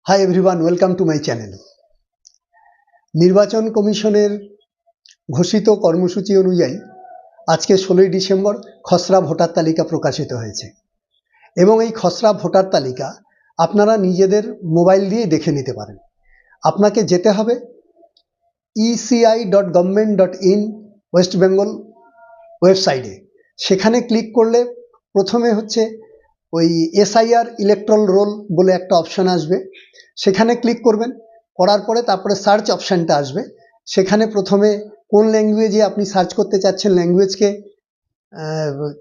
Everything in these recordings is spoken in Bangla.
Hi everyone, welcome to my channel. নির্বাচন কমিশনের ঘোষিত কর্মসূচি অনুযায়ী আজকে 16ই ডিসেম্বর খসড়া ভোটার তালিকা প্রকাশিত হয়েছে এবং এই খসড়া ভোটার তালিকা আপনারা নিজেদের মোবাইল দিয়ে দেখে নিতে পারেন। আপনাকে যেতে হবে eci.government.in ওয়েস্ট বেঙ্গল ওয়েবসাইটে। সেখানে ক্লিক করলে প্রথমে হচ্ছে ওই এসআইআর ইলেকট্রাল রোল বলে একটা অপশান আসবে, সেখানে ক্লিক করবেন। করার পরে তারপরে সার্চ অপশানটা আসবে, সেখানে প্রথমে কোন ল্যাঙ্গুয়েজে আপনি সার্চ করতে চাচ্ছেন ল্যাঙ্গুয়েজকে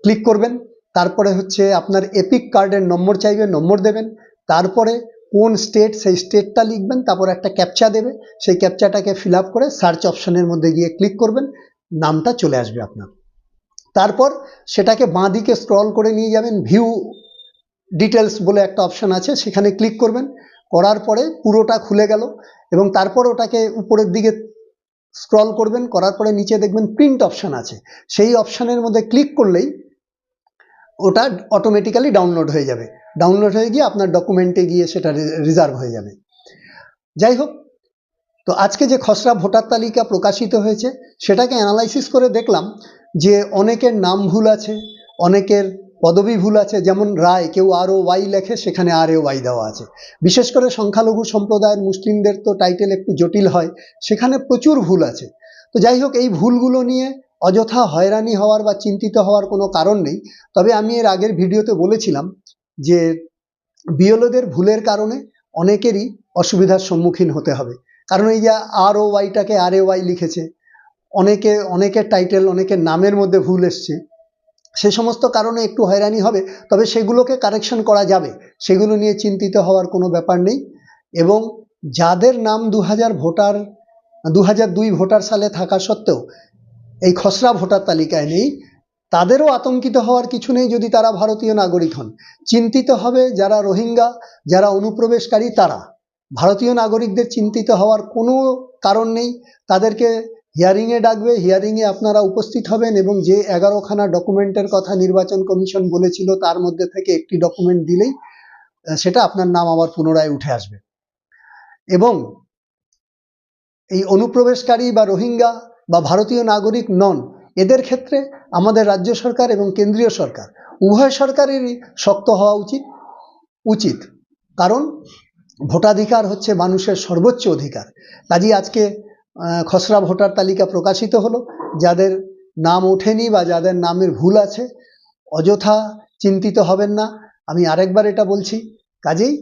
ক্লিক করবেন। তারপরে হচ্ছে আপনার এপিক কার্ডের নম্বর চাইবে, নম্বর দেবেন। তারপরে কোন স্টেট, সেই স্টেটটা লিখবেন। তারপর একটা ক্যাপচা দেবে, সেই ক্যাপচাটাকে ফিল আপ করে সার্চ অপশানের মধ্যে গিয়ে ক্লিক করবেন, নামটা চলে আসবে আপনার। তারপর সেটাকে বাঁ দিকে স্ক্রল করে নিয়ে যাবেন, ভিউ ডিটেলস বলে একটা অপশান আছে, সেখানে ক্লিক করবেন। করার পরে পুরোটা খুলে গেল এবং তারপর ওটাকে উপরের দিকে স্ক্রল করবেন, করার পরে নিচে দেখবেন প্রিন্ট অপশান আছে, সেই অপশানের মধ্যে ক্লিক করলেই ওটা অটোমেটিক্যালি ডাউনলোড হয়ে যাবে। ডাউনলোড হয়ে গিয়ে আপনার ডকুমেন্টে গিয়ে সেটা রিজার্ভ হয়ে যাবে। যাই হোক, তো আজকে যে খসড়া ভোটার তালিকা প্রকাশিত হয়েছে সেটাকে অ্যানালাইসিস করে দেখলাম যে অনেকের নাম ভুল আছে, অনেকের পদবি ভুল আছে। যেমন রায়, কেউ ROY লেখে, সেখানে RAY দেওয়া আছে। বিশেষ করে সংখ্যালঘু সম্প্রদায়ের মুসলিমদের তো টাইটেল একটু জটিল হয়, সেখানে প্রচুর ভুল আছে। তো যাই হোক, এই ভুলগুলো নিয়ে অযথা হয়রানি হওয়ার বা চিন্তিত হওয়ার কোনো কারণ নেই। তবে আমি এর আগের ভিডিওতে বলেছিলাম যে বিএলওদের ভুলের কারণে অনেকেরই অসুবিধার সম্মুখীন হতে হবে। কারণ এই যে ROYটাকে RAY লিখেছে, অনেকের টাইটেল, অনেকের নামের মধ্যে ভুল এসছে, সে সমস্ত কারণে একটু হয়রানি হবে। তবে সেগুলোকে কারেকশন করা যাবে, সেগুলো নিয়ে চিন্তিত হওয়ার কোনো ব্যাপার নেই। এবং যাদের নাম 2002 ভোটার সালে থাকা সত্ত্বেও এই খসড়া ভোটার তালিকায় নেই, তাদেরও আতঙ্কিত হওয়ার কিছু নেই যদি তারা ভারতীয় নাগরিক হন। চিন্তিত হবে যারা রোহিঙ্গা, যারা অনুপ্রবেশকারী, তারা। ভারতীয় নাগরিকদের চিন্তিত হওয়ার কোনো কারণ নেই। তাদেরকে হিয়ারিংয়ে ডাকবে, হিয়ারিংয়ে আপনারা উপস্থিত হবেন এবং যে 11খানা ডকুমেন্টের কথা নির্বাচন কমিশন বলেছিল তার মধ্যে থেকে একটি ডকুমেন্ট দিলেই সেটা আপনার নাম আবার পুনরায় উঠে আসবে। এবং এই অনুপ্রবেশকারী বা রোহিঙ্গা বা ভারতীয় নাগরিক নন, এদের ক্ষেত্রে আমাদের রাজ্য সরকার এবং কেন্দ্রীয় সরকার উভয় সরকারেরই শক্ত হওয়া উচিত। কারণ ভোটাধিকার হচ্ছে মানুষের সর্বোচ্চ অধিকার। কাজেই আজকে খসড়া ভোটার তালিকা প্রকাশিত হলো। যাদের নাম ওঠেনি বা যাদের নামের ভুল আছে, অযথা চিন্তিত হবেন না। আমি আরেকবার এটা বলছি। কাজেই